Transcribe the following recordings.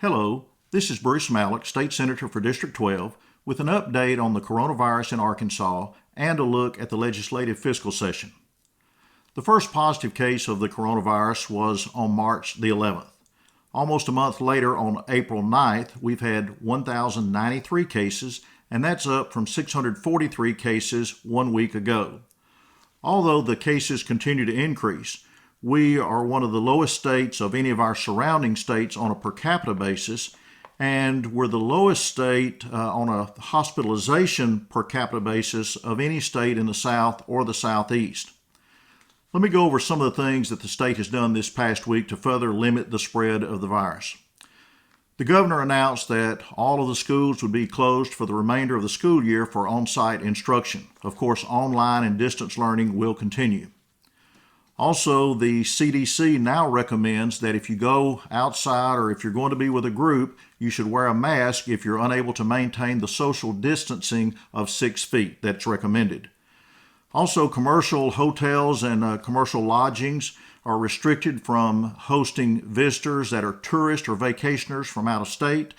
Hello, this is Bruce Maloch, State Senator for District 12, with an update on the coronavirus in Arkansas and a look at the legislative fiscal session. The first positive case of the coronavirus was on March the 11th. Almost a month later, on April 9th, we've had 1,093 cases, and that's up from 643 cases 1 week ago. Although the cases continue to increase, we are one of the lowest states of any of our surrounding states on a per capita basis, and we're the lowest state on a hospitalization per capita basis of any state in the South or the Southeast. Let me go over some of the things that the state has done this past week to further limit the spread of the virus. The governor announced that all of the schools would be closed for the remainder of the school year for on-site instruction. Of course, online and distance learning will continue. Also, the CDC now recommends that if you go outside or if you're going to be with a group, you should wear a mask if you're unable to maintain the social distancing of 6 feet that's recommended. Also, commercial hotels and commercial lodgings are restricted from hosting visitors that are tourists or vacationers from out of state.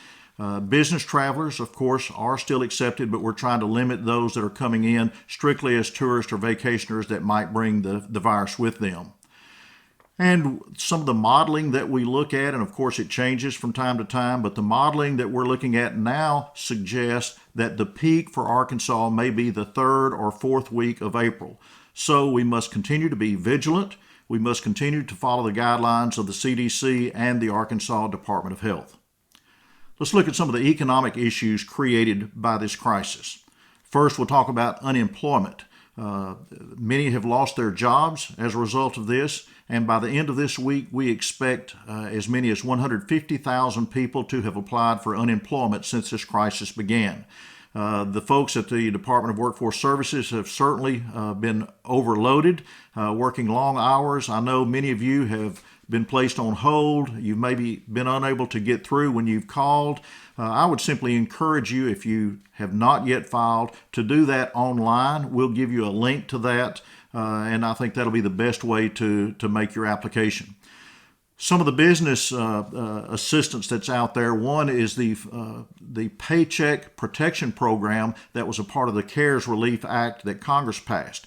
Business travelers, of course, are still accepted, but we're trying to limit those that are coming in strictly as tourists or vacationers that might bring the virus with them. And some of the modeling that we look at, and of course it changes from time to time, but the modeling that we're looking at now suggests that the peak for Arkansas may be the 3rd or 4th week of April. So we must continue to be vigilant. We must continue to follow the guidelines of the CDC and the Arkansas Department of Health. Let's look at some of the economic issues created by this crisis. First, we'll talk about unemployment. Many have lost their jobs as a result of this, and by the end of this week, we expect as many as 150,000 people to have applied for unemployment since this crisis began. The folks at the Department of Workforce Services have certainly been overloaded, working long hours. I know many of you have been placed on hold. You've maybe been unable to get through when you've called. I would simply encourage you, if you have not yet filed, to do that online. We'll give you a link to that, and I think that'll be the best way to make your application. Some of the business assistance that's out there, one is the Paycheck Protection Program that was a part of the CARES Relief Act that Congress passed.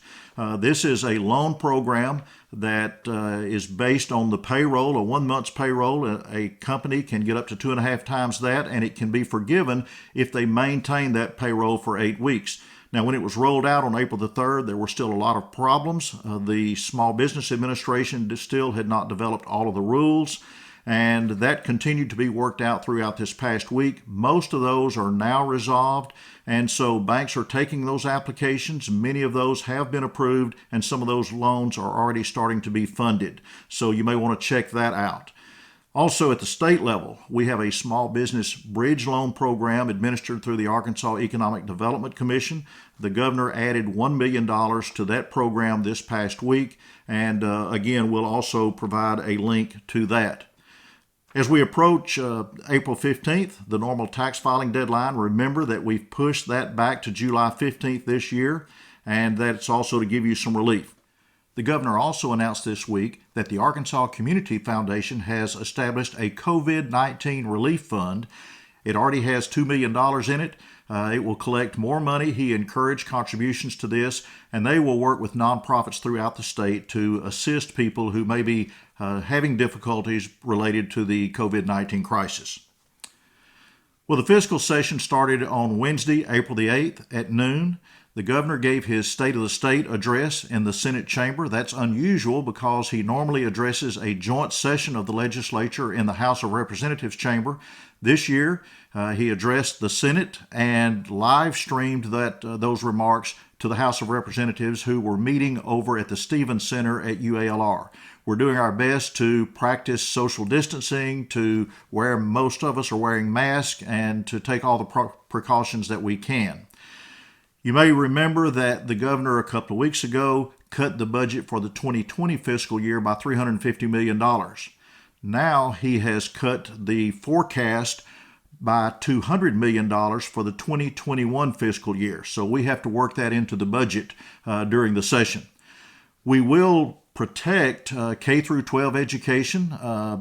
This is a loan program that is based on the payroll, a 1 month's payroll. A company can get up to 2.5 times that, and it can be forgiven if they maintain that payroll for 8 weeks. Now, when it was rolled out on April the 3rd, there were still a lot of problems. The Small Business Administration still had not developed all of the rules, and that continued to be worked out throughout this past week. Most of those are now resolved, and so banks are taking those applications. Many of those have been approved, and some of those loans are already starting to be funded. So you may want to check that out. Also, at the state level, we have a small business bridge loan program administered through the Arkansas Economic Development Commission. The governor added $1 million to that program this past week, and again, we'll also provide a link to that. As we approach April 15th, the normal tax filing deadline, remember that we've pushed that back to July 15th this year, and that's also to give you some relief. The governor also announced this week that the Arkansas Community Foundation has established a COVID-19 relief fund. It already has $2 million in it. It will collect more money. He encouraged contributions to this, and they will work with nonprofits throughout the state to assist people who may be having difficulties related to the COVID-19 crisis. Well, the fiscal session started on Wednesday, April the 8th at noon. The governor gave his State of the State address in the Senate chamber. That's unusual because he normally addresses a joint session of the legislature in the House of Representatives chamber. This year, he addressed the Senate and live streamed those remarks to the House of Representatives who were meeting over at the Stevens Center at UALR. We're doing our best to practice social distancing, most of us are wearing masks, and to take all the precautions that we can. You may remember that the governor a couple of weeks ago cut the budget for the 2020 fiscal year by $350 million. Now he has cut the forecast by $200 million for the 2021 fiscal year. So we have to work that into the budget during the session. We will protect K through 12 education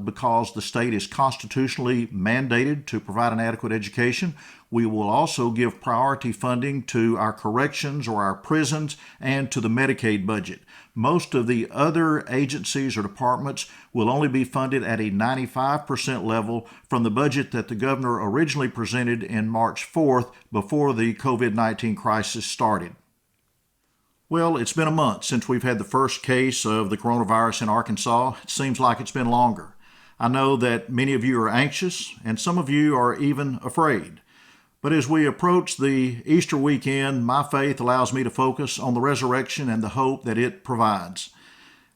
because the state is constitutionally mandated to provide an adequate education. We will also give priority funding to our corrections or our prisons and to the Medicaid budget. Most of the other agencies or departments will only be funded at a 95% level from the budget that the governor originally presented in March 4th before the COVID-19 crisis started. Well, it's been a month since we've had the first case of the coronavirus in Arkansas. It seems like it's been longer. I know that many of you are anxious and some of you are even afraid. But as we approach the Easter weekend, my faith allows me to focus on the resurrection and the hope that it provides.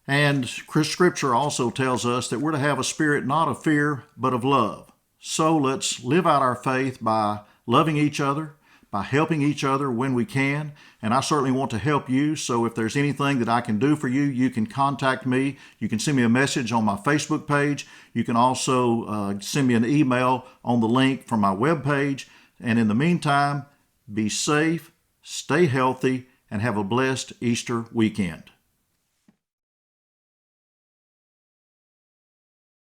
And Scripture also tells us that we're to have a spirit not of fear, but of love. So let's live out our faith by loving each other, by helping each other when we can. And I certainly want to help you. So if there's anything that I can do for you, you can contact me. You can send me a message on my Facebook page. You can also send me an email on the link from my webpage. And in the meantime, be safe, stay healthy, and have a blessed Easter weekend.